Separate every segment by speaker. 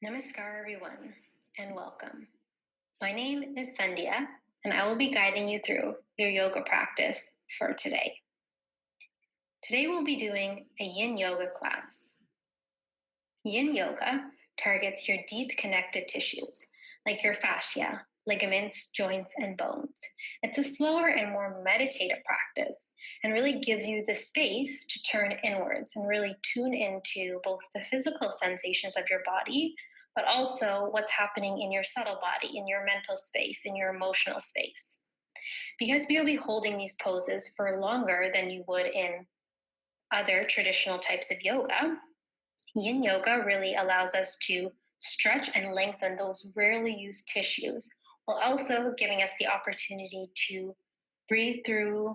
Speaker 1: Namaskar, everyone, and welcome. My name is Sandhya, and I will be guiding you through your yoga practice for today. Today, we'll be doing a yin yoga class. Yin yoga targets your deep connected tissues, like your fascia, ligaments, joints, and bones. It's a slower and more meditative practice and really gives you the space to turn inwards and really tune into both the physical sensations of your body, but also what's happening in your subtle body, in your mental space, in your emotional space. Because we will be holding these poses for longer than you would in other traditional types of yoga, yin yoga really allows us to stretch and lengthen those rarely used tissues, while also giving us the opportunity to breathe through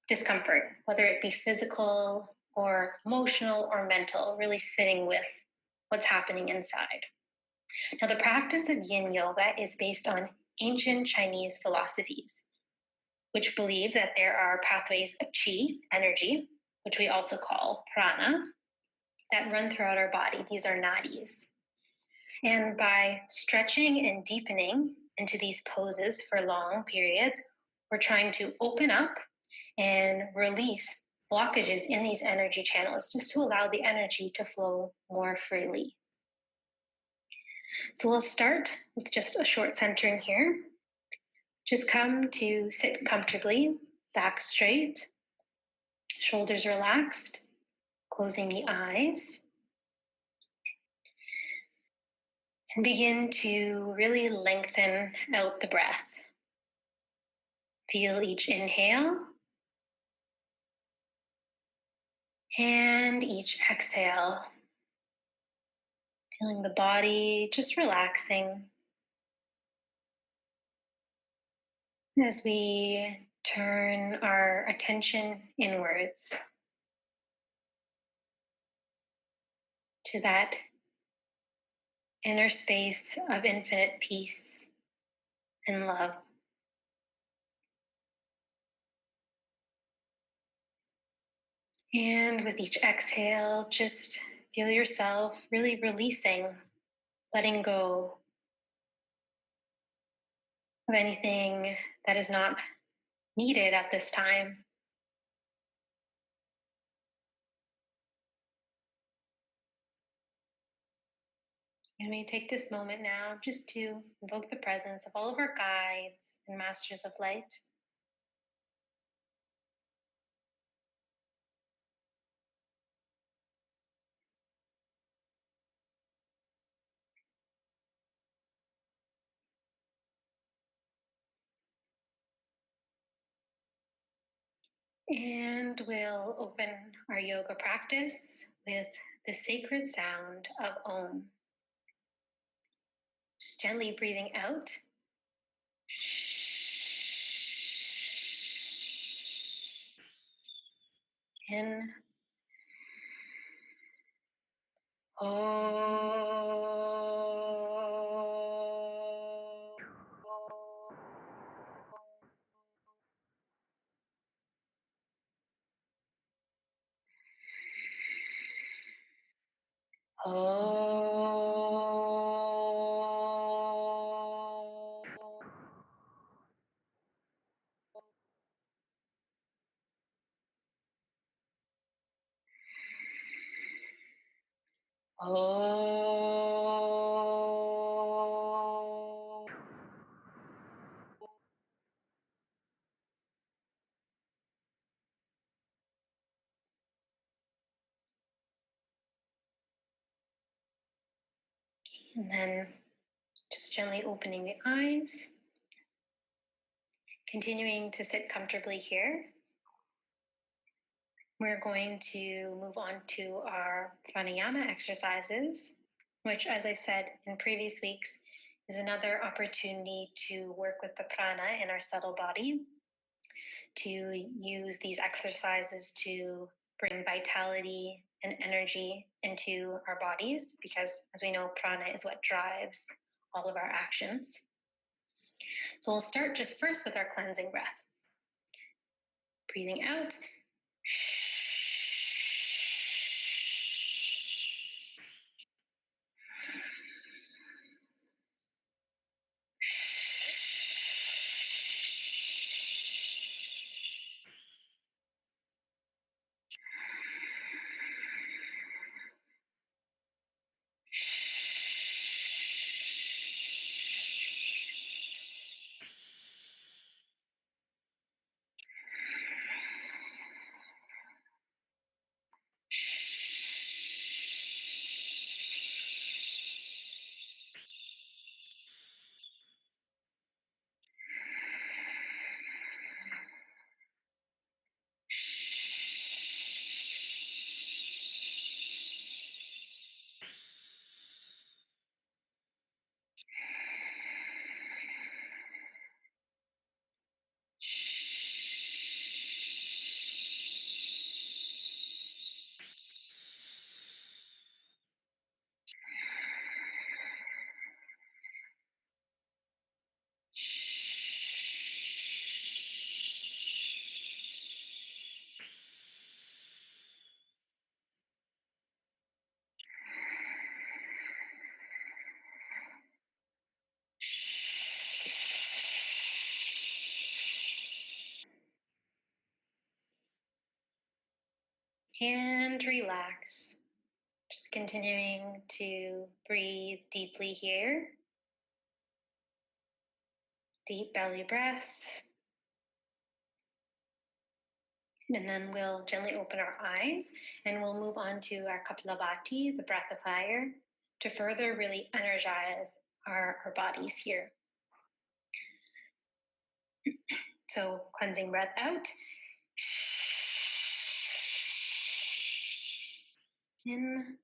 Speaker 1: discomfort, whether it be physical or emotional or mental, really sitting with what's happening inside. Now, the practice of yin yoga is based on ancient Chinese philosophies, which believe that there are pathways of qi, energy, which we also call prana, that run throughout our body. These are nadis. And by stretching and deepening into these poses for long periods, we're trying to open up and release blockages in these energy channels just to allow the energy to flow more freely. So we'll start with just a short centering here. Just come to sit comfortably, back straight, shoulders relaxed, closing the eyes. And begin to really lengthen out the breath. Feel each inhale and each exhale. Feeling the body just relaxing as we turn our attention inwards to that inner space of infinite peace and love. And with each exhale, just feel yourself really releasing, letting go of anything that is not needed at this time. And we take this moment now just to invoke the presence of all of our guides and masters of light. And we'll open our yoga practice with the sacred sound of Om. Just gently breathing out. In. And then just gently opening the eyes, continuing to sit comfortably here. We're going to move on to our pranayama exercises, which, as I've said in previous weeks, is another opportunity to work with the prana in our subtle body, to use these exercises to bring vitality and energy into our bodies, because as we know, prana is what drives all of our actions. So we'll start just first with our cleansing breath. Breathing out. and relax. Just continuing to breathe deeply here. Deep belly breaths. And then we'll gently open our eyes and we'll move on to our Kapalabhati, the breath of fire, to further really energize our bodies here. So cleansing breath out. In.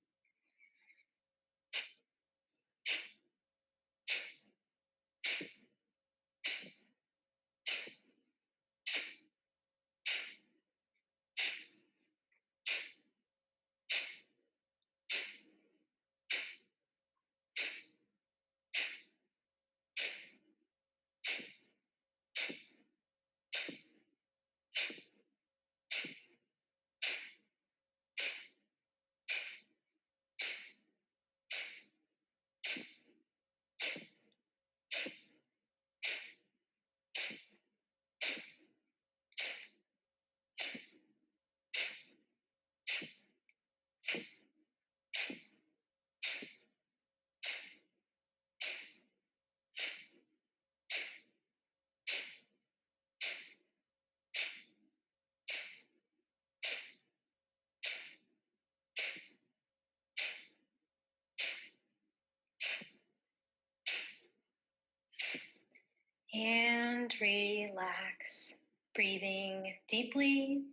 Speaker 1: And relax, breathing deeply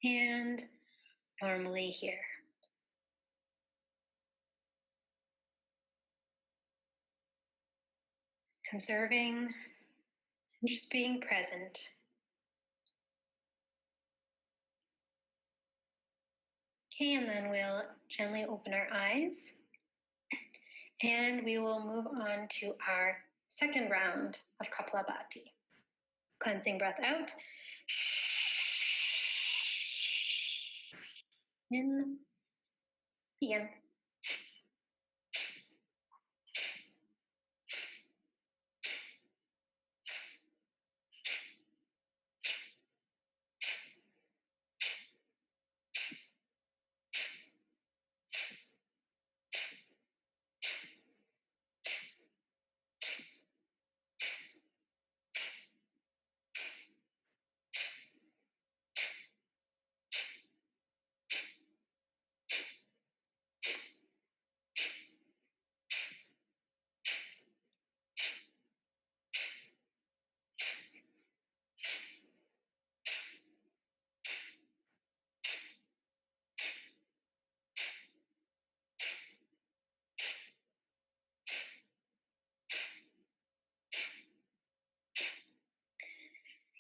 Speaker 1: and normally here. Observing and just being present. Okay, and then we'll gently open our eyes and we will move on to our second round of Kapalabhati. Cleansing breath out. In. Begin.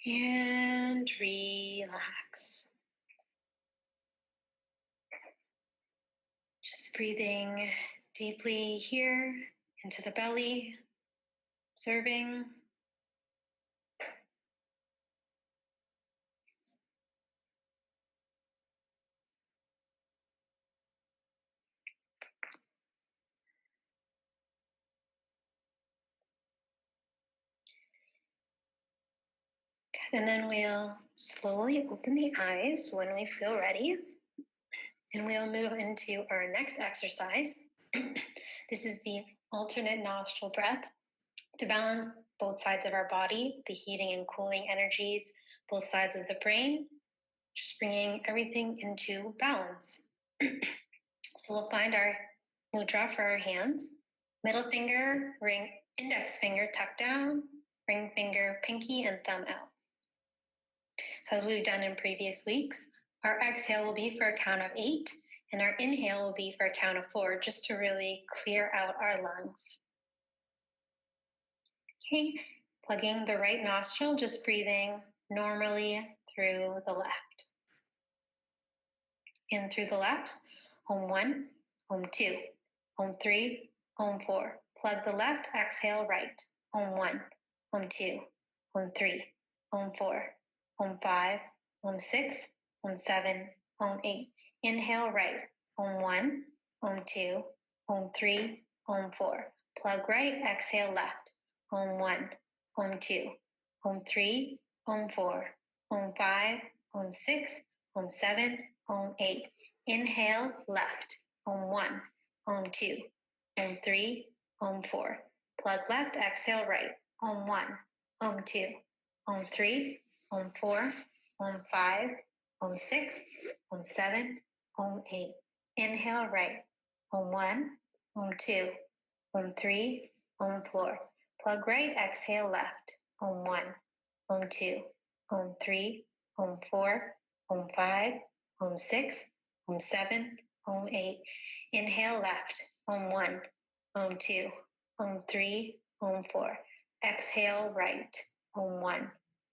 Speaker 1: And relax. Just breathing deeply here into the belly, observing. And then we'll slowly open the eyes when we feel ready. And we'll move into our next exercise. This is the alternate nostril breath to balance both sides of our body, the heating and cooling energies, both sides of the brain, just bringing everything into balance. So we'll find our mudra for our hands. Middle finger, ring, index finger tucked down, ring finger, pinky, and thumb out. So as we've done in previous weeks, our exhale will be for a count of 8, and our inhale will be for a count of 4, just to really clear out our lungs. Okay, plugging the right nostril, just breathing normally through the left. In through the left, Om 1, Om 2, Om 3, Om 4. Plug the left, exhale right. Om 1, Om 2, Om 3, Om 4, Om 5, Om 6, Om 7, Om 8. Inhale right. Om 1, Om 2, Om 3, Om 4. Plug right, exhale left. Om 1, Om 2, Om 3, Om 4, Om 5, Om 6, Om 7, Om 8. Inhale, left. Om 1, Om 2, Om 3, Om 4. Plug left, exhale right. Om 1, Om 2, Om 3, Om 4, Om 5, Om 6, Om 7, Om 8. Inhale right. Om 1, Om 2, Om 3, Om 4. Plug right, exhale left. Om 1, Om 2, Om 3, Om 4, Om 5, Om 6, Om 7, Om 8. Inhale left. Om 1, Om 2, Om 3, Om 4. Exhale right. Om 1,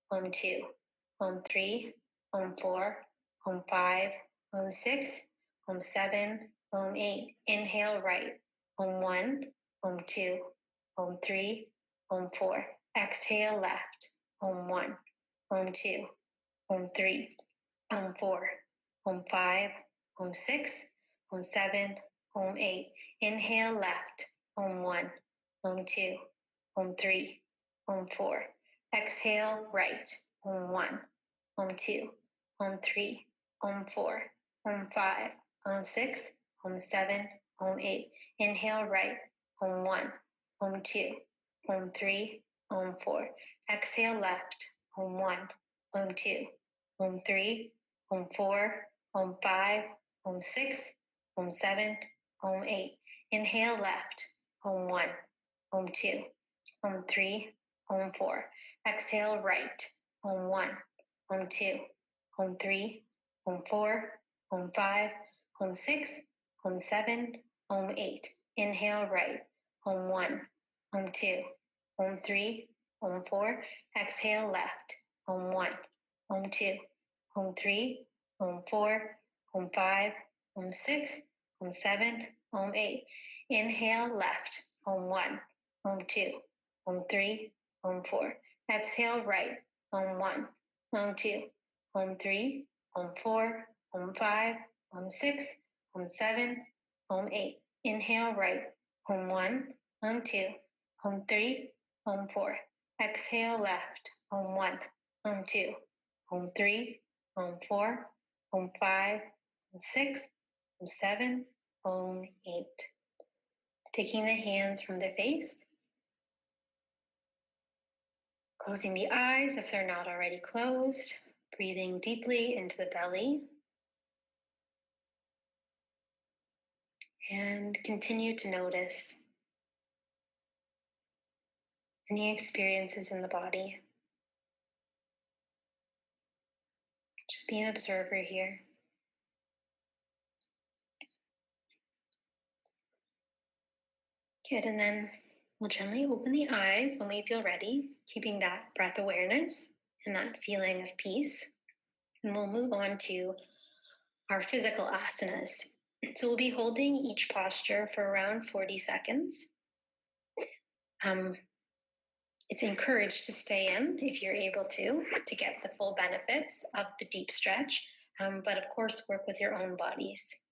Speaker 1: Om 2, Om 3, Om 4, Om 5, Om 6, Om 7, Om 8. Inhale right. Om 1, Om 2, Om 3, Om 4. Exhale left. Om 1, Om 2, Om 3, Om 4, Om 5, Om 6, Om 7, Om 8. Inhale left. Om 1, Om 2, Om 3, Om 4. Exhale right. Om 1, Om 2, Om 3, Om 4, Om 5, Om 6, Om 7, Om 8. Inhale right. Om 1, Om 2, Om 3, Om 4. Exhale left. Om 1, Om 2, Om 3, Om 4, Om 5, Om 6, Om 7, Om 8. Inhale left. Om 1, Om 2, Om 3, Om 4. Exhale right. Om 1, Om 2, Om 3, Om 4, Om 5, Om 6, Om 7, Om 8. Inhale right. Om 1, Om 2, Om 3, Om 4. Exhale left. Om 1, Om 2, Om 3, Om 4, Om 5, Om 6, Om 7, Om 8. Inhale left. Om 1, Om 2, Om 3, Om 4. Exhale right. Om 1, Om 2, Om 3, Om 4, Om 5, Om 6, Om 7, Om 8. Inhale right. Om 1, Om 2, Om 3, Om 4. Exhale left. Om 1, Om 2, Om 3, Om 4, Om 5, Om 6, Om 7, Om 8. Taking the hands from the face, closing the eyes if they're not already closed, breathing deeply into the belly, and continue to notice any experiences in the body. Just be an observer here. Good, and then we'll gently open the eyes when we feel ready, keeping that breath awareness and that feeling of peace. And we'll move on to our physical asanas. So we'll be holding each posture for around 40 seconds. It's encouraged to stay in if you're able to get the full benefits of the deep stretch, but of course work with your own bodies.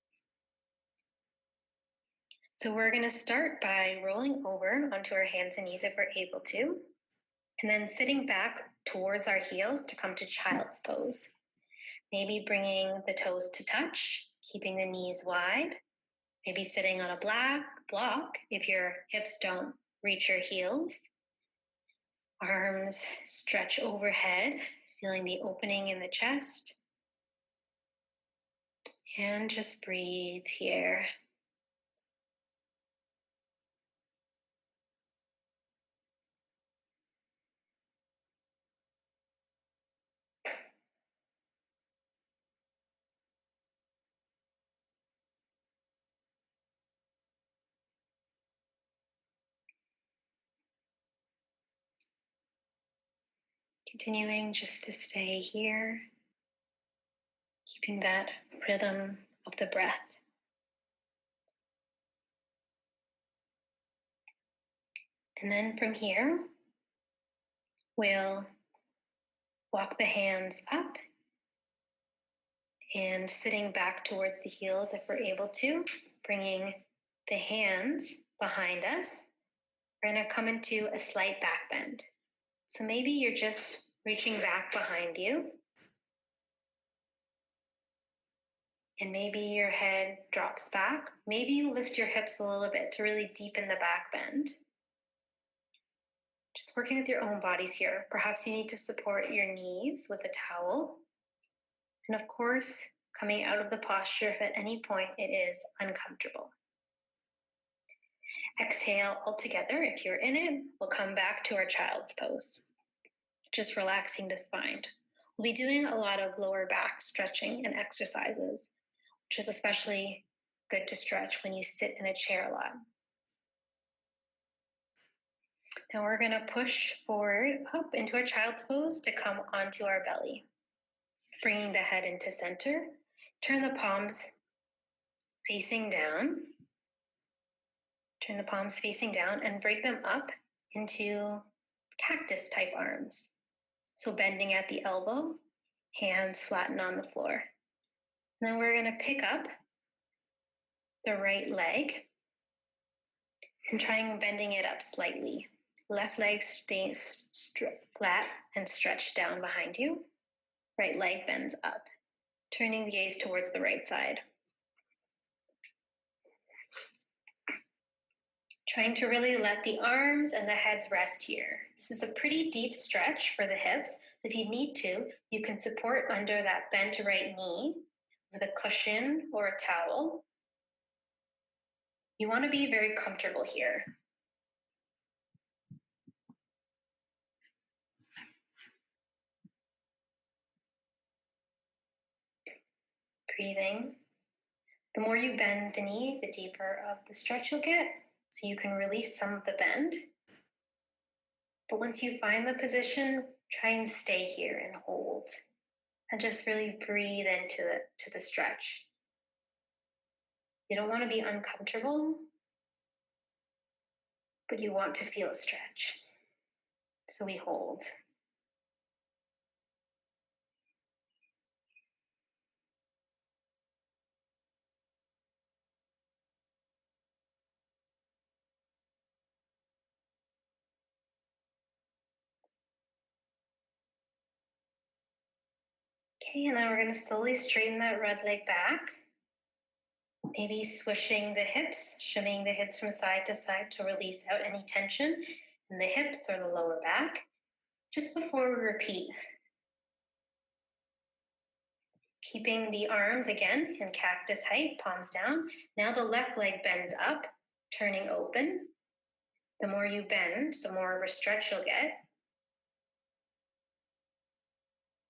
Speaker 1: So we're going to start by rolling over onto our hands and knees if we're able to, and then sitting back towards our heels to come to child's pose. Maybe bringing the toes to touch, keeping the knees wide, maybe sitting on a block if your hips don't reach your heels. Arms stretch overhead, feeling the opening in the chest. And just breathe here. Continuing just to stay here, keeping that rhythm of the breath. And then from here, we'll walk the hands up and sitting back towards the heels if we're able to, bringing the hands behind us. We're going to come into a slight back bend. So maybe you're just reaching back behind you. And maybe your head drops back. Maybe you lift your hips a little bit to really deepen the back bend. Just working with your own bodies here. Perhaps you need to support your knees with a towel. And of course, coming out of the posture if at any point it is uncomfortable. Exhale all together. If you're in it, we'll come back to our child's pose. Just relaxing the spine. We'll be doing a lot of lower back stretching and exercises, which is especially good to stretch when you sit in a chair a lot. Now we're going to push forward up into our child's pose to come onto our belly. Bringing the head into center. Turn the palms facing down. Turn the palms facing down and break them up into cactus type arms. So bending at the elbow, hands flatten on the floor. And then we're going to pick up the right leg and trying bending it up slightly. Left leg stays flat and stretched down behind you. Right leg bends up. Turning the gaze towards the right side. Trying to really let the arms and the heads rest here. This is a pretty deep stretch for the hips. If you need to, you can support under that bent right knee with a cushion or a towel. You want to be very comfortable here. Breathing. The more you bend the knee, the deeper of the stretch you'll get, so you can release some of the bend. But once you find the position, try and stay here and hold. And just really breathe into the stretch. You don't want to be uncomfortable, but you want to feel a stretch. So we hold. Okay, and then we're going to slowly straighten that right leg back. Maybe swishing the hips, shimmying the hips from side to side to release out any tension in the hips or the lower back. Just before we repeat. Keeping the arms again in cactus height, palms down. Now the left leg bends up, turning open. The more you bend, the more of a stretch you'll get.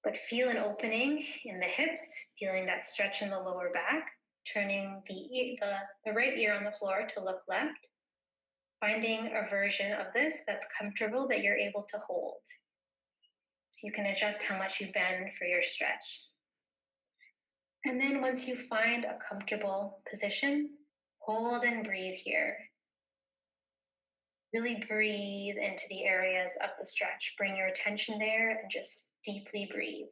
Speaker 1: But feel an opening in the hips, feeling that stretch in the lower back, turning the right ear on the floor to look left, finding a version of this that's comfortable that you're able to hold. So you can adjust how much you bend for your stretch. And then once you find a comfortable position, hold and breathe here. Really breathe into the areas of the stretch. Bring your attention there and just deeply breathe.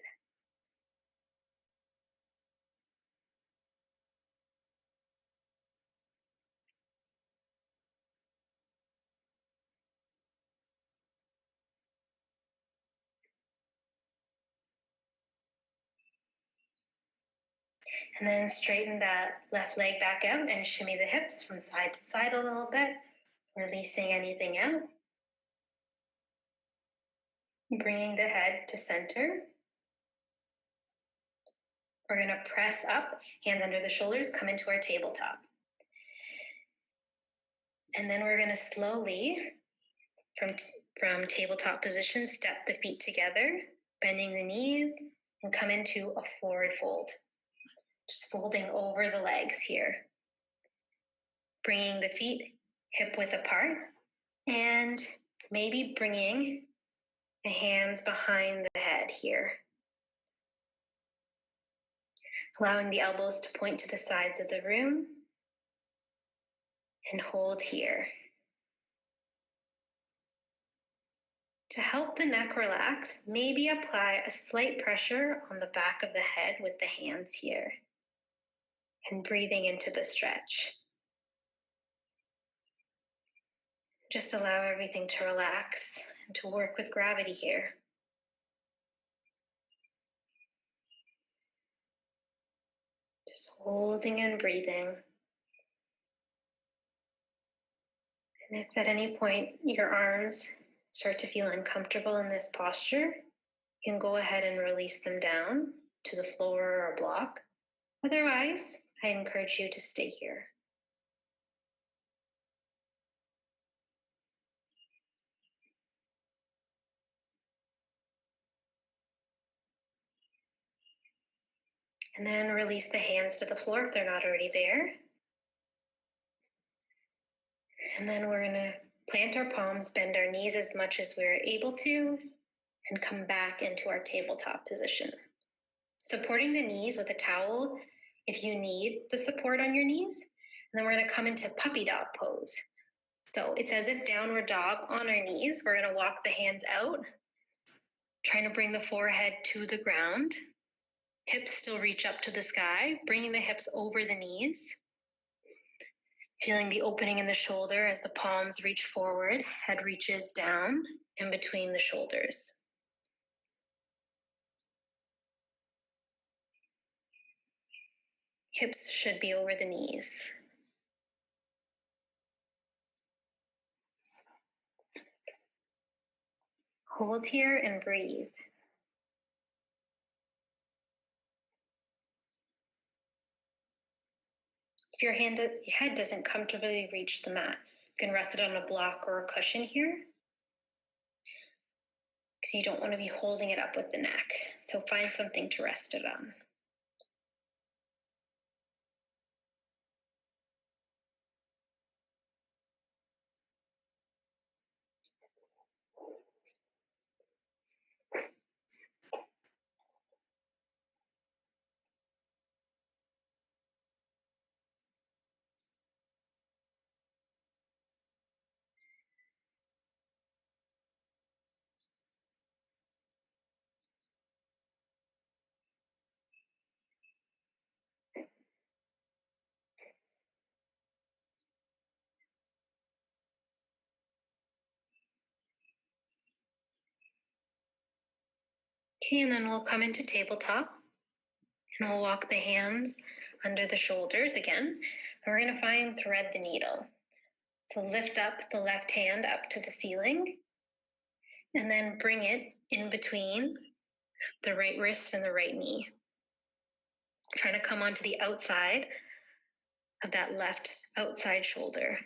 Speaker 1: And then straighten that left leg back out and shimmy the hips from side to side a little bit, releasing anything out. Bringing the head to center. We're going to press up, hands under the shoulders, come into our tabletop. And then we're going to slowly, from tabletop position, step the feet together, bending the knees, and come into a forward fold. Just folding over the legs here. Bringing the feet hip width apart, and maybe bringing the hands behind the head here. Allowing the elbows to point to the sides of the room, and hold here. To help the neck relax, maybe apply a slight pressure on the back of the head with the hands here, and breathing into the stretch. Just allow everything to relax and to work with gravity here. Just holding and breathing. And if at any point your arms start to feel uncomfortable in this posture, you can go ahead and release them down to the floor or a block. Otherwise, I encourage you to stay here. And then release the hands to the floor if they're not already there. And then we're going to plant our palms, bend our knees as much as we're able to, and come back into our tabletop position. Supporting the knees with a towel if you need the support on your knees. And then we're going to come into puppy dog pose. So it's as if downward dog on our knees. We're going to walk the hands out, trying to bring the forehead to the ground. Hips still reach up to the sky, bringing the hips over the knees. Feeling the opening in the shoulder as the palms reach forward, head reaches down in between the shoulders. Hips should be over the knees. Hold here and breathe. If your head doesn't comfortably reach the mat, you can rest it on a block or a cushion here, because you don't want to be holding it up with the neck. So find something to rest it on. Okay, and then we'll come into tabletop, and we'll walk the hands under the shoulders again. And we're going to find thread the needle. So lift up the left hand up to the ceiling, and then bring it in between the right wrist and the right knee. Trying to come onto the outside of that left outside shoulder.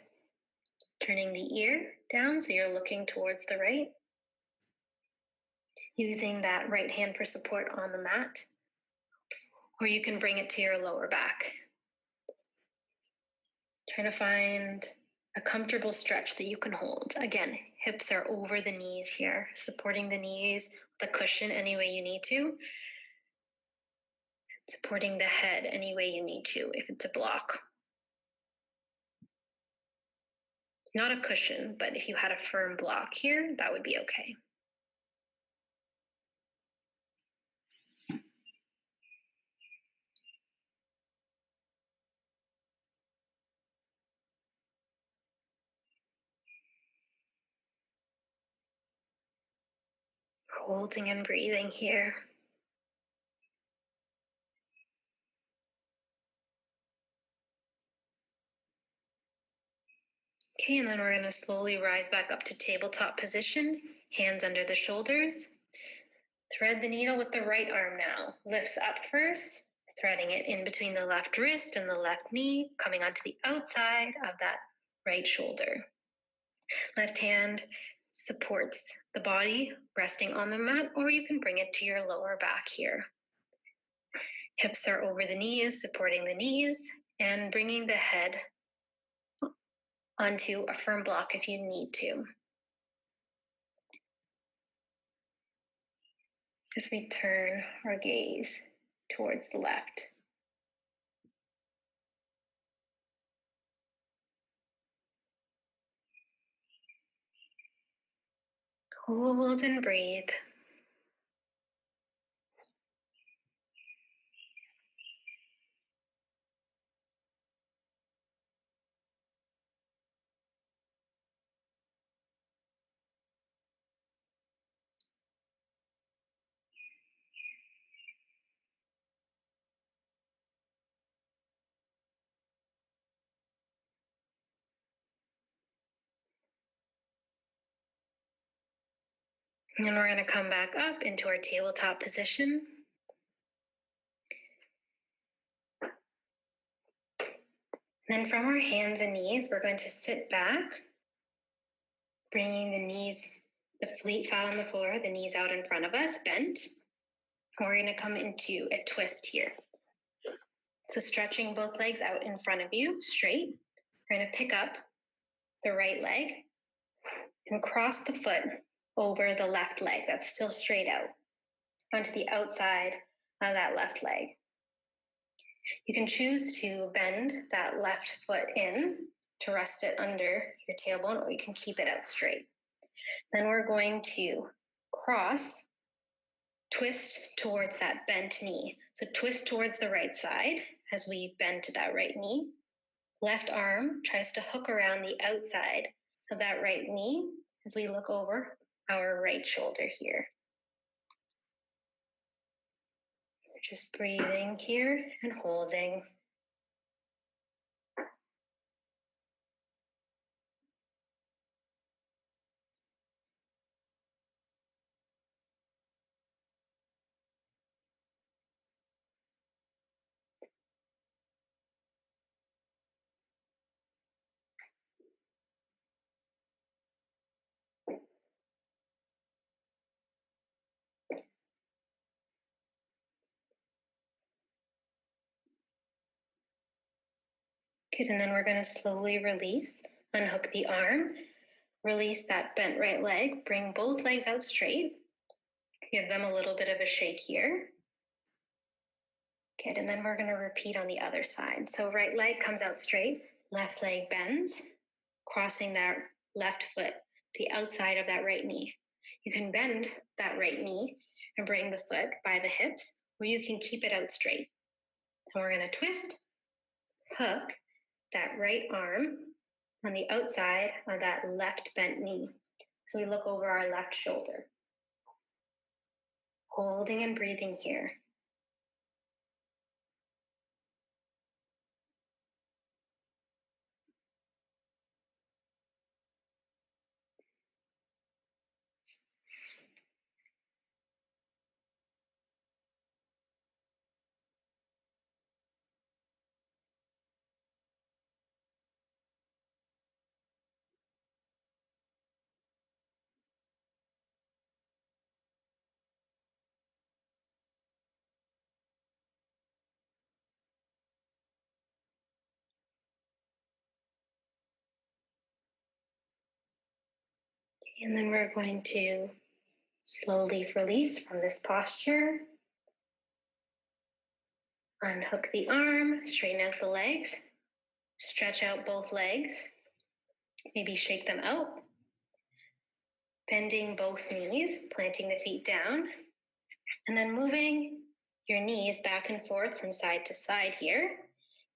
Speaker 1: Turning the ear down so you're looking towards the right. Using that right hand for support on the mat, or you can bring it to your lower back. Trying to find a comfortable stretch that you can hold. Again, hips are over the knees here, supporting the knees with a cushion any way you need to. Supporting the head any way you need to if it's a block. Not a cushion, but if you had a firm block here, that would be okay. Holding and breathing here. Okay, and then we're going to slowly rise back up to tabletop position, hands under the shoulders. Thread the needle with the right arm now. Lifts up first, threading it in between the left wrist and the left knee, coming onto the outside of that right shoulder. Left hand supports the body, resting on the mat, or you can bring it to your lower back here. Hips are over the knees, supporting the knees, and bringing the head onto a firm block if you need to. As we turn our gaze towards the left. Hold and breathe. And then we're going to come back up into our tabletop position. Then from our hands and knees, we're going to sit back, bringing the knees, the feet flat on the floor, the knees out in front of us, bent. And we're going to come into a twist here. So stretching both legs out in front of you, straight. We're going to pick up the right leg and cross the foot over the left leg that's still straight out onto the outside of that left leg. You can choose to bend that left foot in to rest it under your tailbone, or you can keep it out straight. Then we're going to cross, twist towards that bent knee. So twist towards the right side as we bend to that right knee. Left arm tries to hook around the outside of that right knee as we look over our right shoulder here. Just breathing here and holding. Good, and then we're going to slowly release, unhook the arm, release that bent right leg, bring both legs out straight, give them a little bit of a shake here. Good, and then we're going to repeat on the other side. So right leg comes out straight, left leg bends, crossing that left foot to the outside of that right knee. You can bend that right knee and bring the foot by the hips, or you can keep it out straight. And we're going to twist, hook that right arm on the outside of that left bent knee. So we look over our left shoulder. Holding and breathing here. And then we're going to slowly release from this posture. Unhook the arm, straighten out the legs, stretch out both legs, maybe shake them out. Bending both knees, planting the feet down, and then moving your knees back and forth from side to side here,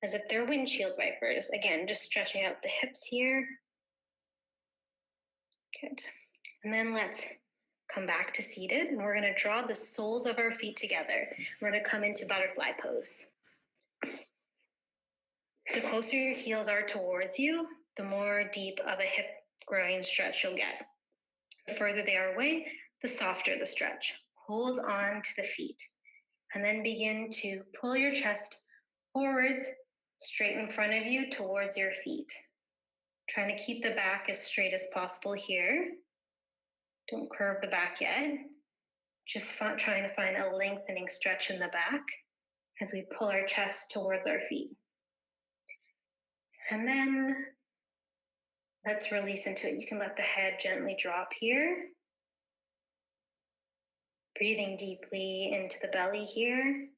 Speaker 1: as if they're windshield wipers. Again, just stretching out the hips here. Good. And then let's come back to seated, and we're going to draw the soles of our feet together. We're going to come into butterfly pose. The closer your heels are towards you, the more deep of a hip groin stretch you'll get. The further they are away, the softer the stretch. Hold on to the feet, and then begin to pull your chest forwards, straight in front of you towards your feet. Trying to keep the back as straight as possible here. Don't curve the back yet. Just trying to find a lengthening stretch in the back as we pull our chest towards our feet. And then let's release into it. You can let the head gently drop here. Breathing deeply into the belly here.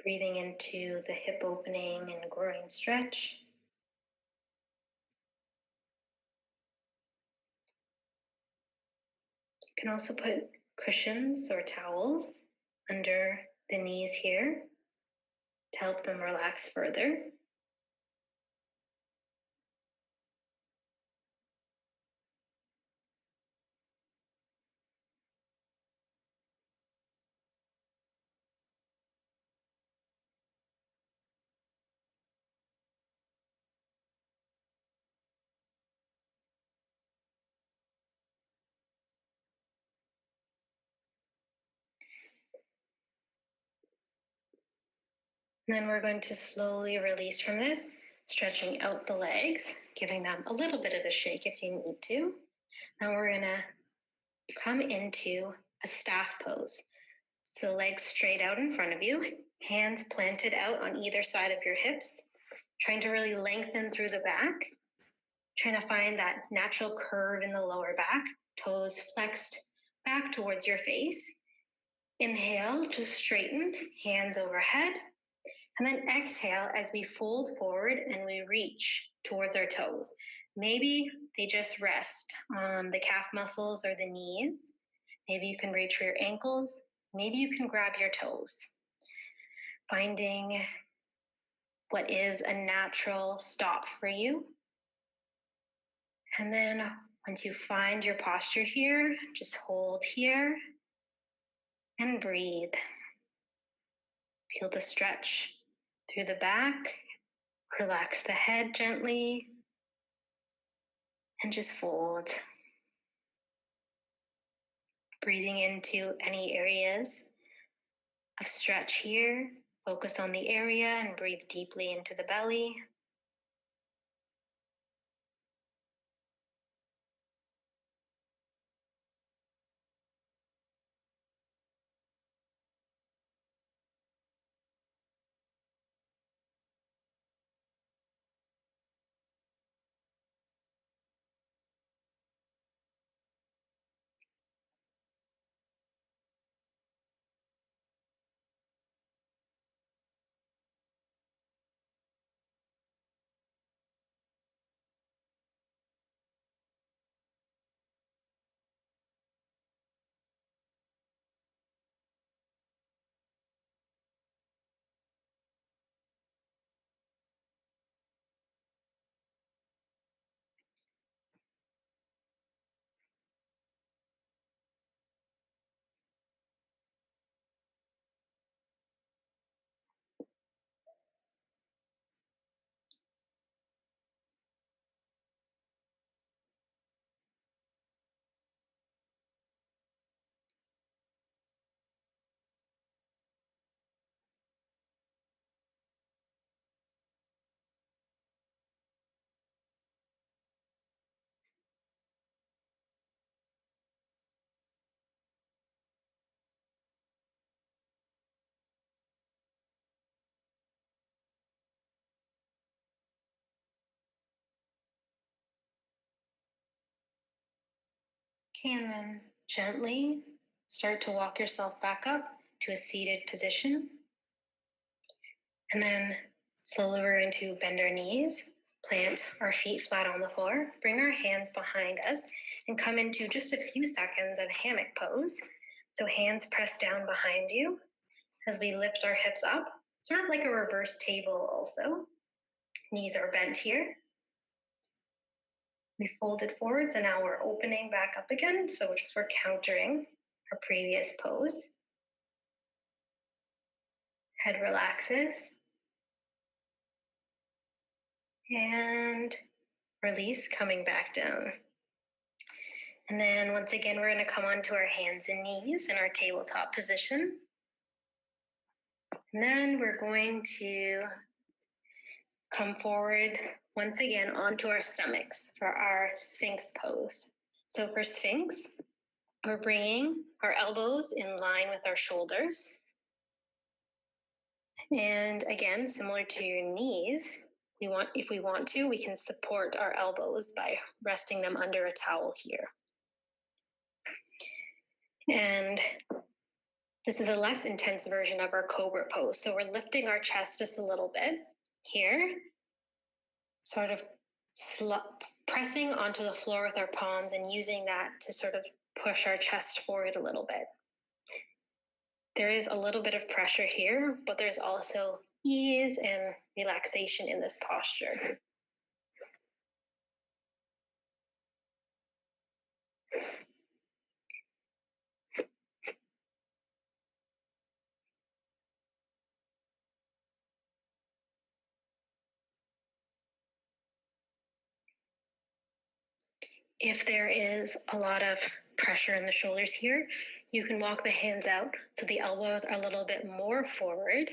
Speaker 1: Breathing into the hip opening and groin stretch. You can also put cushions or towels under the knees here to help them relax further. And then we're going to slowly release from this, stretching out the legs, giving them a little bit of a shake if you need to. Now we're going to come into a staff pose. So legs straight out in front of you, hands planted out on either side of your hips, trying to really lengthen through the back, trying to find that natural curve in the lower back, toes flexed back towards your face. Inhale to straighten, hands overhead. And then exhale as we fold forward and we reach towards our toes. Maybe they just rest on the calf muscles or the knees. Maybe you can reach for your ankles. Maybe you can grab your toes. Finding what is a natural stop for you. And then once you find your posture here, just hold here and breathe. Feel the stretch through the back. Relax the head gently and just fold. Breathing into any areas of stretch here. Focus on the area and breathe deeply into the belly. Okay, and then gently start to walk yourself back up to a seated position. And then slowly we're going to bend our knees, plant our feet flat on the floor, bring our hands behind us, and come into just a few seconds of hammock pose. So hands pressed down behind you as we lift our hips up, sort of like a reverse table also. Knees are bent here. We folded forwards and now we're opening back up again. So we're countering our previous pose. Head relaxes. And release, coming back down. And then once again, we're going to come onto our hands and knees in our tabletop position. And then we're going to come forward once again onto our stomachs for our Sphinx pose. So for Sphinx, we're bringing our elbows in line with our shoulders. And again, similar to your knees, if we want to, we can support our elbows by resting them under a towel here. And this is a less intense version of our cobra pose. So we're lifting our chest just a little bit here, sort of pressing onto the floor with our palms and using that to sort of push our chest forward a little bit. There is a little bit of pressure here, but there's also ease and relaxation in this posture. If there is a lot of pressure in the shoulders here, you can walk the hands out so the elbows are a little bit more forward.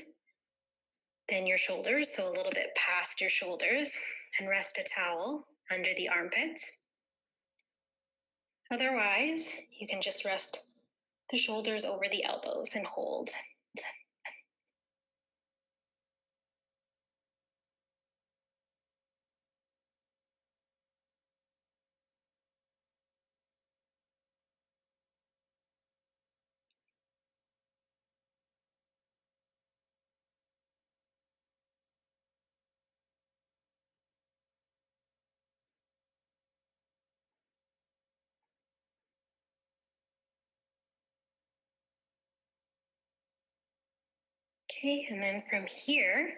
Speaker 1: Then your shoulders, so a little bit past your shoulders, and rest a towel under the armpits. Otherwise, you can just rest the shoulders over the elbows and hold. Okay, and then from here,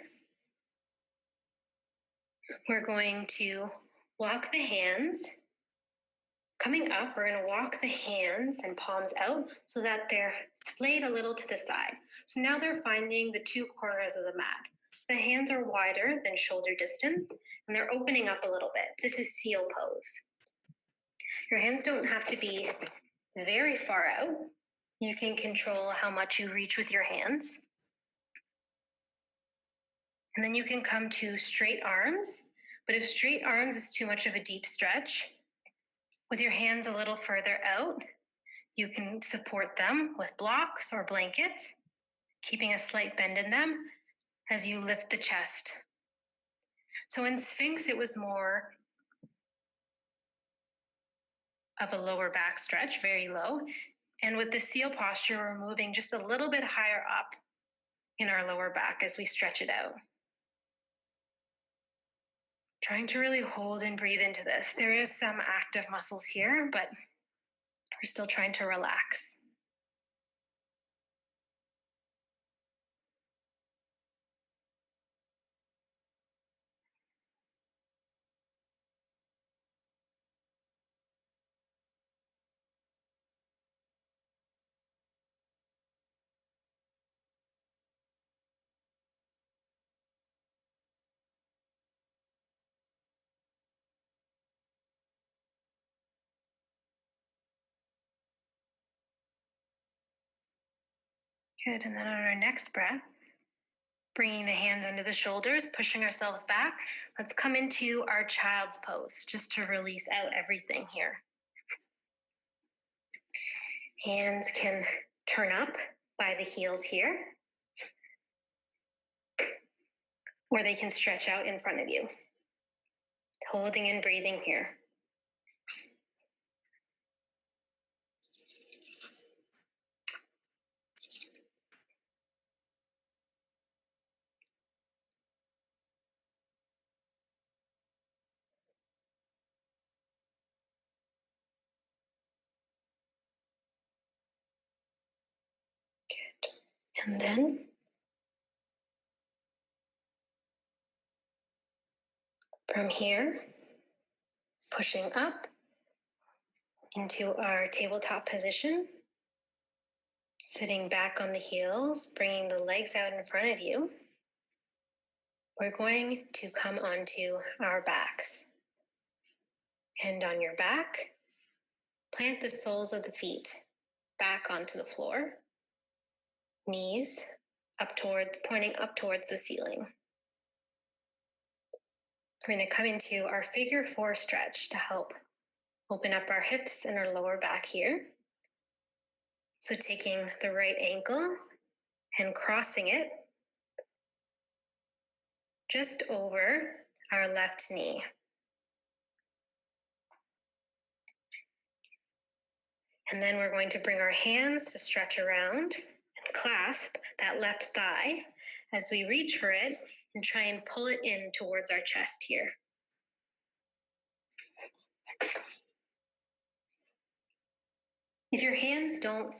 Speaker 1: we're going to walk the hands. Coming up, we're going to walk the hands and palms out so that they're splayed a little to the side. So now they're finding the two corners of the mat. The hands are wider than shoulder distance, and they're opening up a little bit. This is seal pose. Your hands don't have to be very far out. You can control how much you reach with your hands. And then you can come to straight arms. But if straight arms is too much of a deep stretch, with your hands a little further out, you can support them with blocks or blankets, keeping a slight bend in them as you lift the chest. So in Sphinx, it was more of a lower back stretch, very low. And with the seal posture, we're moving just a little bit higher up in our lower back as we stretch it out. Trying to really hold and breathe into this. There is some active muscles here, but we're still trying to relax. Good, and then on our next breath, bringing the hands under the shoulders, pushing ourselves back. Let's come into our child's pose, just to release out everything here. Hands can turn up by the heels here, or they can stretch out in front of you. Holding and breathing here. Good. And then from here, pushing up into our tabletop position, sitting back on the heels, bringing the legs out in front of you. We're going to come onto our backs. And on your back, plant the soles of the feet back onto the floor, knees up towards, pointing up towards the ceiling. We're going to come into our figure four stretch to help open up our hips and our lower back here. So taking the right ankle and crossing it just over our left knee. And then we're going to bring our hands to stretch around and clasp that left thigh as we reach for it and try and pull it in towards our chest here. If your hands don't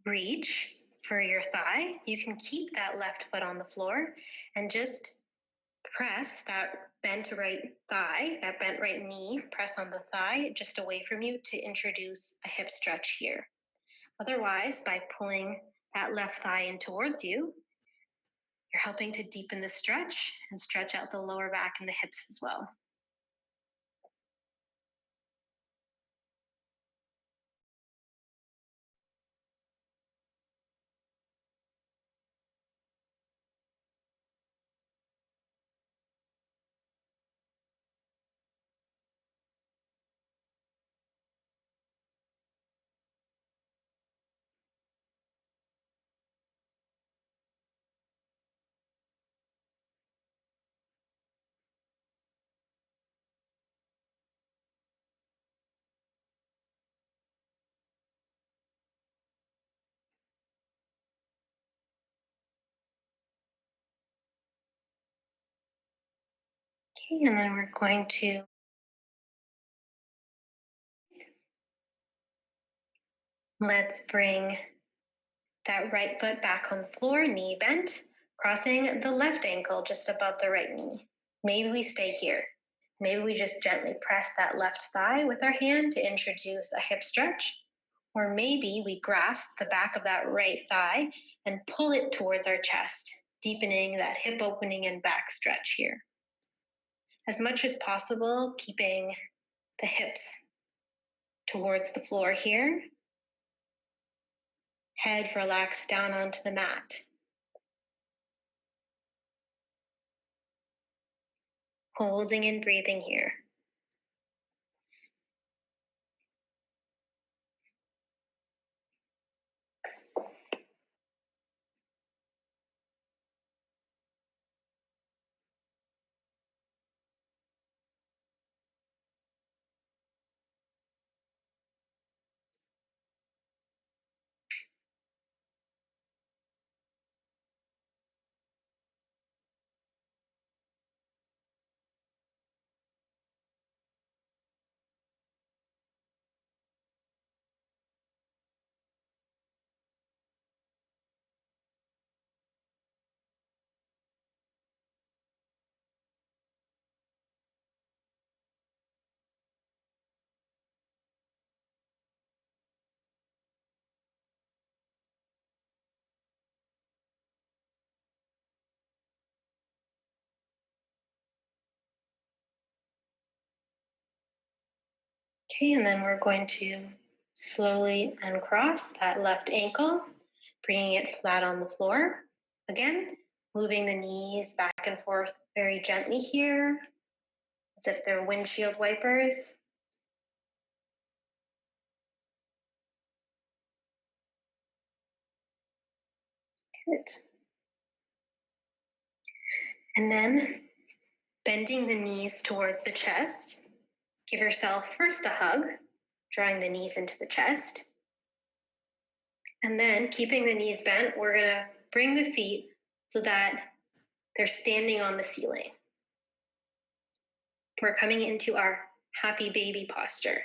Speaker 1: reach for your thigh, you can keep that left foot on the floor and just press that bent right thigh, that bent right knee, press on the thigh just away from you to introduce a hip stretch here. Otherwise, by pulling that left thigh in towards you, you're helping to deepen the stretch and stretch out the lower back and the hips as well. Okay, and then we're going to let's bring that right foot back on the floor, knee bent, crossing the left ankle just above the right knee. Maybe we stay here. Maybe we just gently press that left thigh with our hand to introduce a hip stretch. Or maybe we grasp the back of that right thigh and pull it towards our chest, deepening that hip opening and back stretch here. As much as possible, keeping the hips towards the floor here. Head relaxed down onto the mat. Holding and breathing here. Okay, and then we're going to slowly uncross that left ankle, bringing it flat on the floor. Again, moving the knees back and forth very gently here, as if they're windshield wipers. Good. And then bending the knees towards the chest, give yourself first a hug, drawing the knees into the chest. And then keeping the knees bent, we're gonna bring the feet so that they're standing on the ceiling. We're coming into our happy baby posture.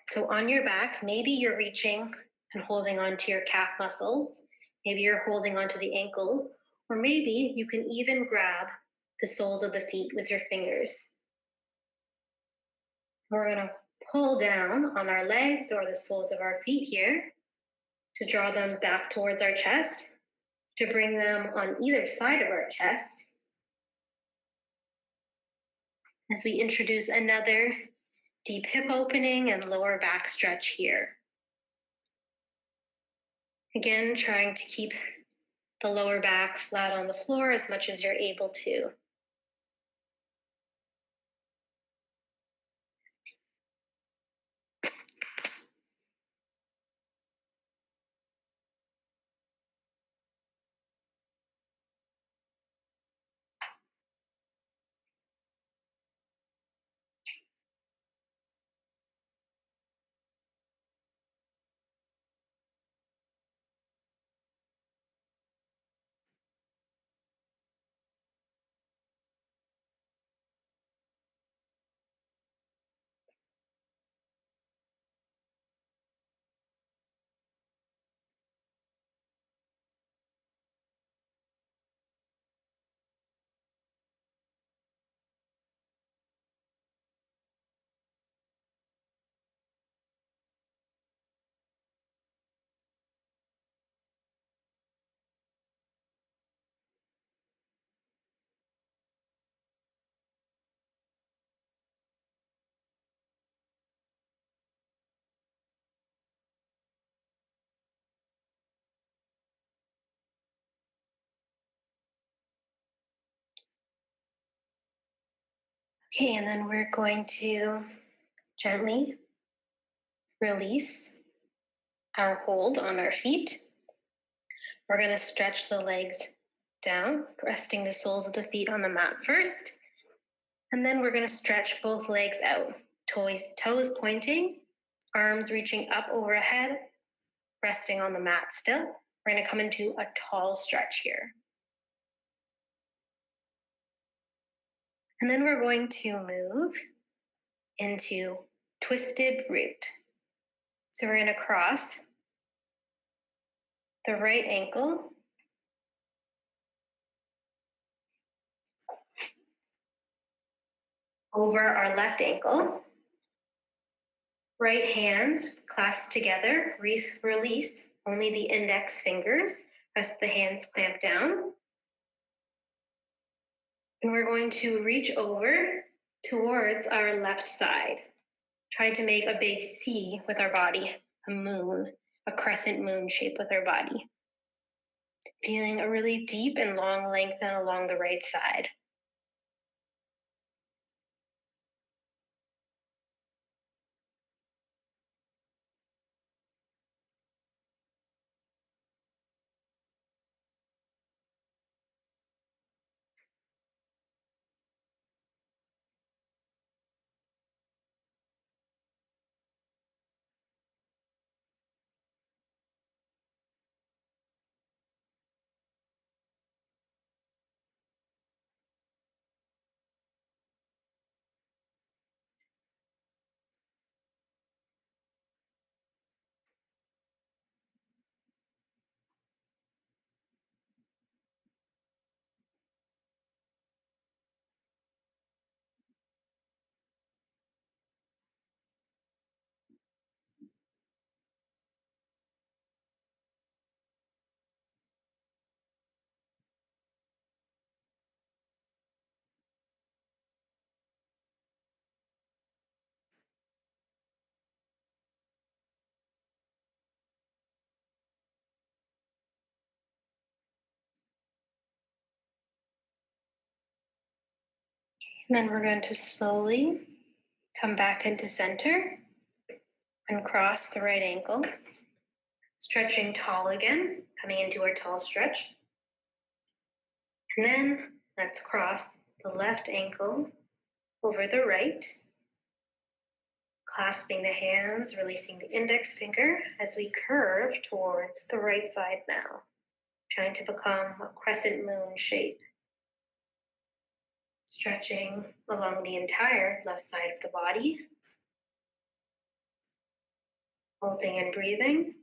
Speaker 1: So on your back, maybe you're reaching and holding onto your calf muscles. Maybe you're holding onto the ankles, or maybe you can even grab the soles of the feet with your fingers. We're gonna pull down on our legs or the soles of our feet here to draw them back towards our chest, to bring them on either side of our chest as we introduce another deep hip opening and lower back stretch here. Again, trying to keep the lower back flat on the floor as much as you're able to. Okay, and then we're going to gently release our hold on our feet. We're going to stretch the legs down, resting the soles of the feet on the mat first. And then we're going to stretch both legs out, toes pointing, arms reaching up overhead, resting on the mat still. We're going to come into a tall stretch here. And then we're going to move into twisted root. So we're going to cross the right ankle over our left ankle. Right hands clasped together, release only the index fingers as the hands clamp down. And we're going to reach over towards our left side, trying to make a big C with our body, a moon, a crescent moon shape with our body. Feeling a really deep and long lengthen along the right side. And then we're going to slowly come back into center and cross the right ankle, stretching tall again, coming into our tall stretch. And then let's cross the left ankle over the right, clasping the hands, releasing the index finger as we curve towards the right side now, trying to become a crescent moon shape. Stretching along the entire left side of the body, holding and breathing.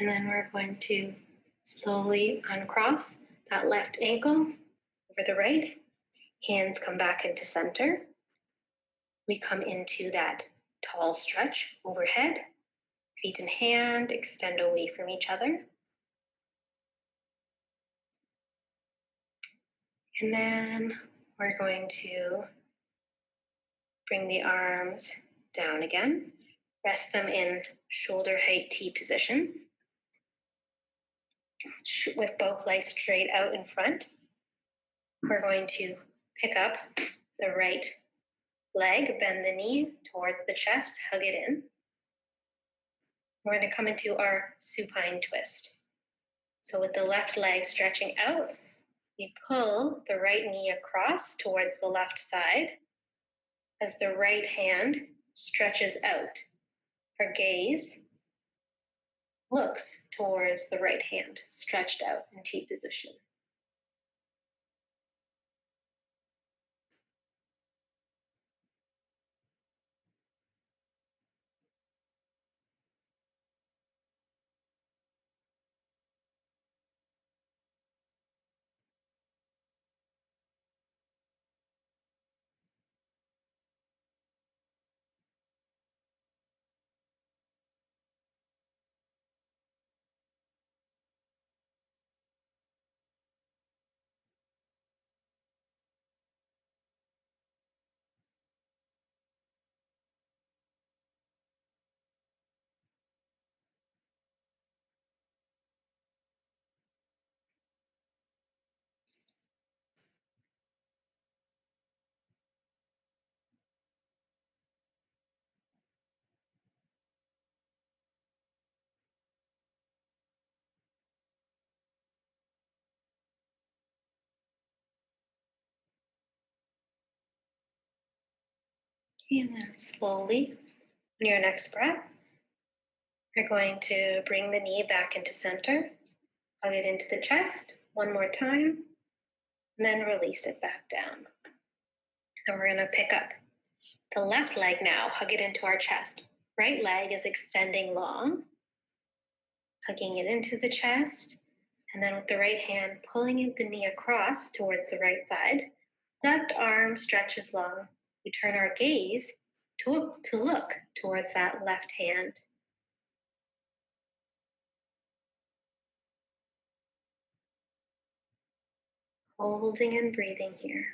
Speaker 1: And then we're going to slowly uncross that left ankle over the right. Hands come back into center. We come into that tall stretch overhead. Feet in hand, extend away from each other. And then we're going to bring the arms down again. Rest them in shoulder height T position with both legs straight out in front. We're going to pick up the right leg, bend the knee towards the chest, hug it in. We're going to come into our supine twist. So with the left leg stretching out, we pull the right knee across towards the left side as the right hand stretches out. Our gaze looks towards the right hand, stretched out in T position. And then slowly, on your next breath, you're going to bring the knee back into center, hug it into the chest one more time, and then release it back down. And we're going to pick up the left leg now, hug it into our chest. Right leg is extending long, hugging it into the chest, and then with the right hand, pulling the knee across towards the right side. Left arm stretches long. We turn our gaze to look towards that left hand. Holding and breathing here.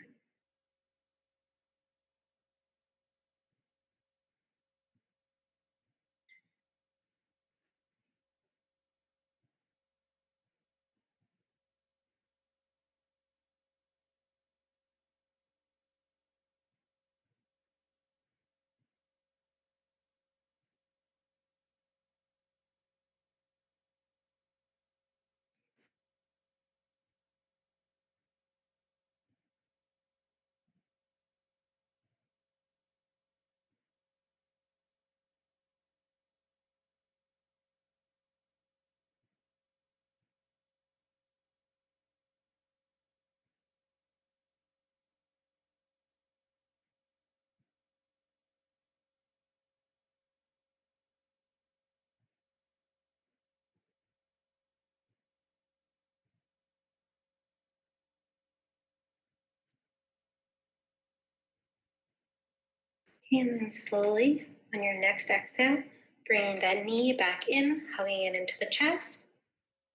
Speaker 1: And then slowly, on your next exhale, bringing that knee back in, hugging it into the chest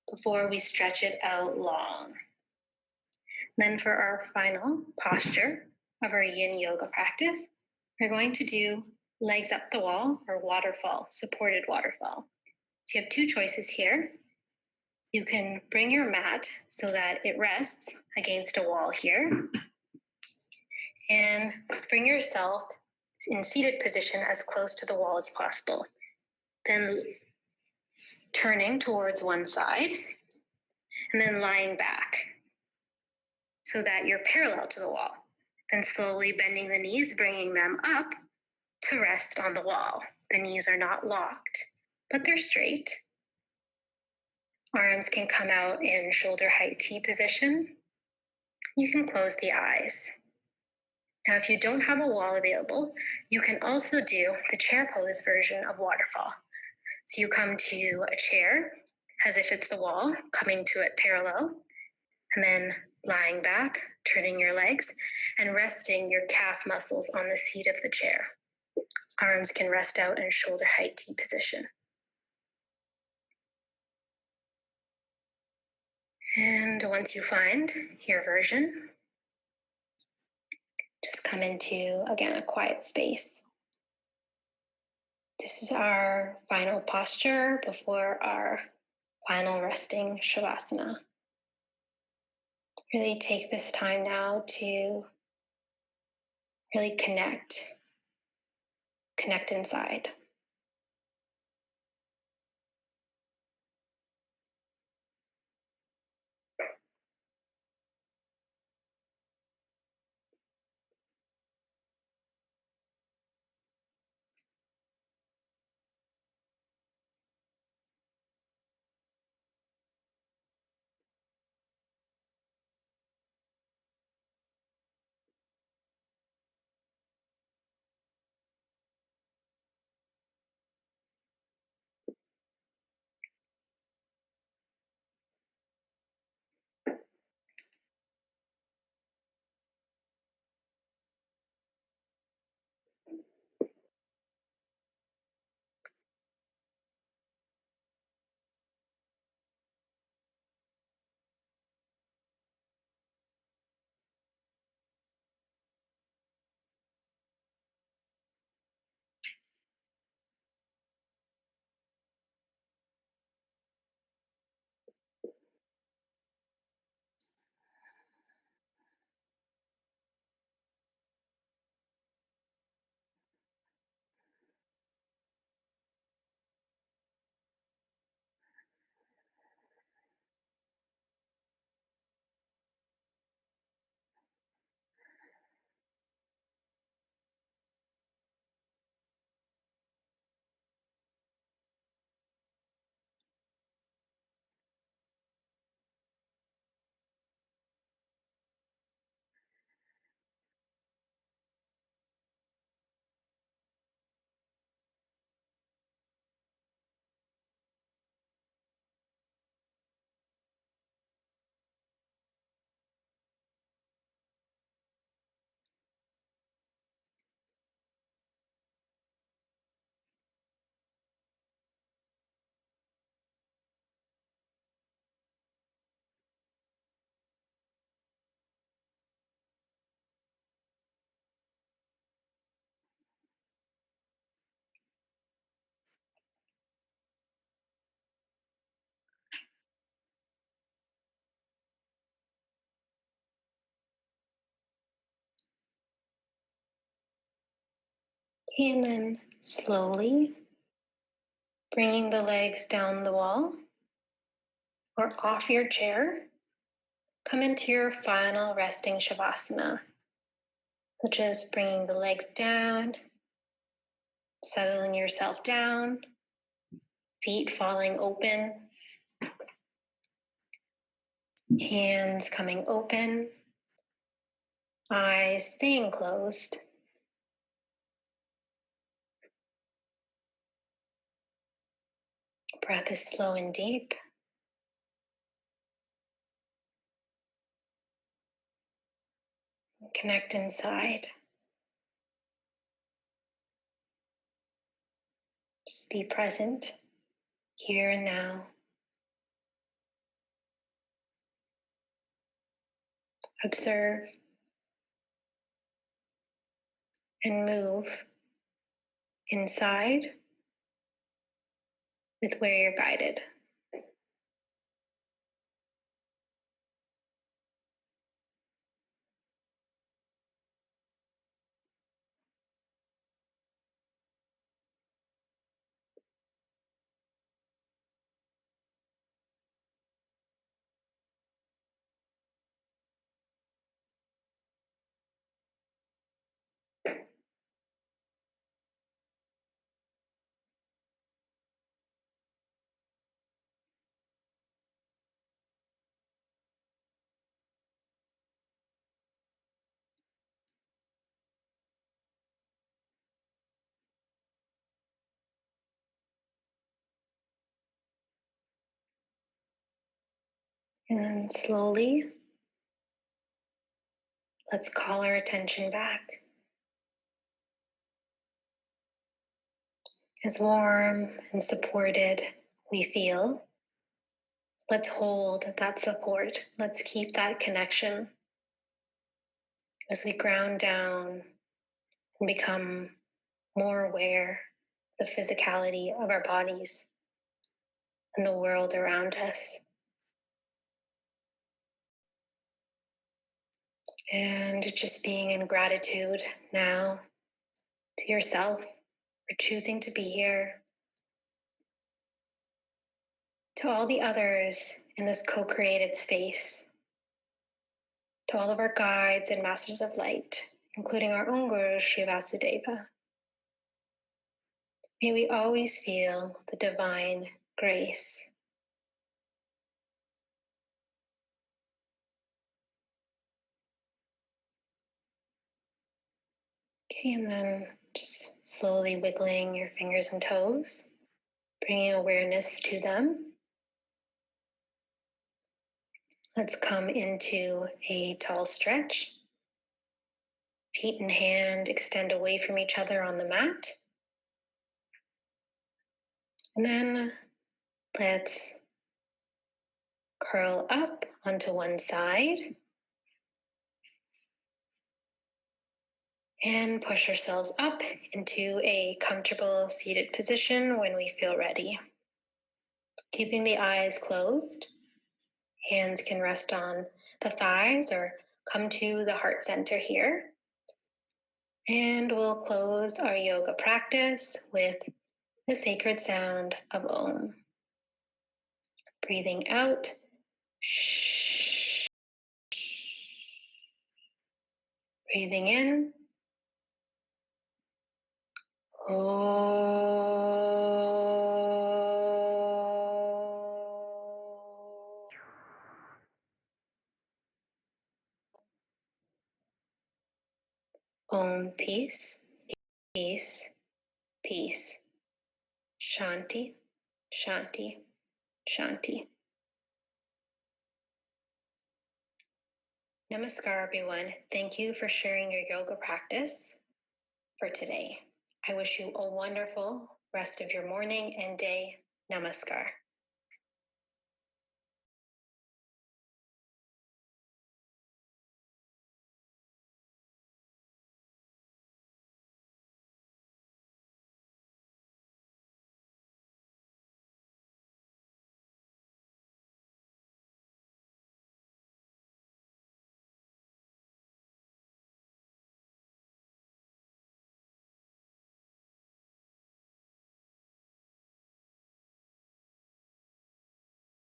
Speaker 1: before we stretch it out long. Then for our final posture of our yin yoga practice, we're going to do legs up the wall or waterfall, supported waterfall. So you have two choices here. You can bring your mat so that it rests against a wall here, and bring yourself in seated position as close to the wall as possible. Then turning towards one side, and then lying back so that you're parallel to the wall. Then slowly bending the knees, bringing them up to rest on the wall. The knees are not locked, but they're straight. Arms can come out in shoulder height T position. You can close the eyes. Now, if you don't have a wall available, you can also do the chair pose version of waterfall. So you come to a chair as if it's the wall, coming to it parallel, and then lying back, turning your legs, and resting your calf muscles on the seat of the chair. Arms can rest out in shoulder height T position. And once you find your version, just come into, again, a quiet space. This is our final posture before our final resting Shavasana. Really take this time now to really connect inside. And then slowly bringing the legs down the wall or off your chair, come into your final resting Shavasana. So just bringing the legs down, settling yourself down, feet falling open, hands coming open, eyes staying closed. Breath is slow and deep. Connect inside. Just be present here and now. Observe and move inside with where you're guided. And then slowly, let's call our attention back. As warm and supported we feel, let's hold that support. Let's keep that connection as we ground down and become more aware of the physicality of our bodies and the world around us. And just being in gratitude now to yourself for choosing to be here, to all the others in this co-created space, to all of our guides and masters of light, including our own Guru, Sri Vasudeva. May we always feel the divine grace. Okay, and then just slowly wiggling your fingers and toes, bringing awareness to them. Let's come into a tall stretch. Feet and hand extend away from each other on the mat. And then let's curl up onto one side and push ourselves up into a comfortable seated position when we feel ready. Keeping the eyes closed, hands can rest on the thighs or come to the heart center here. And we'll close our yoga practice with the sacred sound of Om. Breathing out. Shh. Breathing in. Om, peace, peace, peace. Shanti, shanti, shanti. Namaskar, everyone. Thank you for sharing your yoga practice for today. I wish you a wonderful rest of your morning and day. Namaskar.